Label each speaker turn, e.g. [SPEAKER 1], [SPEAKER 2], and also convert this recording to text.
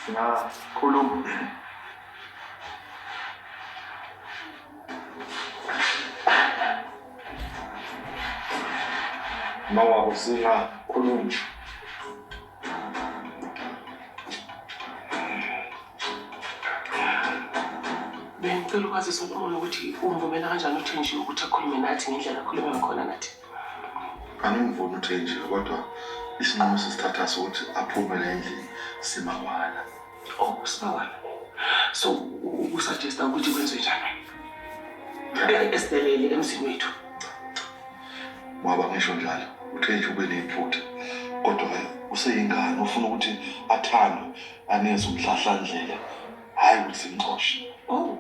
[SPEAKER 1] Singakhuluma. Mawabo singakhuluma.
[SPEAKER 2] Bengicela ukwazisa uNkulunkulu ukuthi uvumela kanjani uThenjiwe ukuthi akhulume nathi ngendlela akhulume ngakhona nathi.
[SPEAKER 1] Angimvuni uThenjiwe kodwa isinqumo sesithatha sokuthi aphume endlini simawala.
[SPEAKER 2] Oh, sibawala. So usuggesta ukuthi kwenziwe njani? Esidelele emzini wethu.
[SPEAKER 1] Waba ngisho njalo uThenjiwe ube nephutha kodwa useyingane ufuna ukuthi athandwe aneze umhlahlandlela hayi ukuthi simxoshe.
[SPEAKER 2] Oh.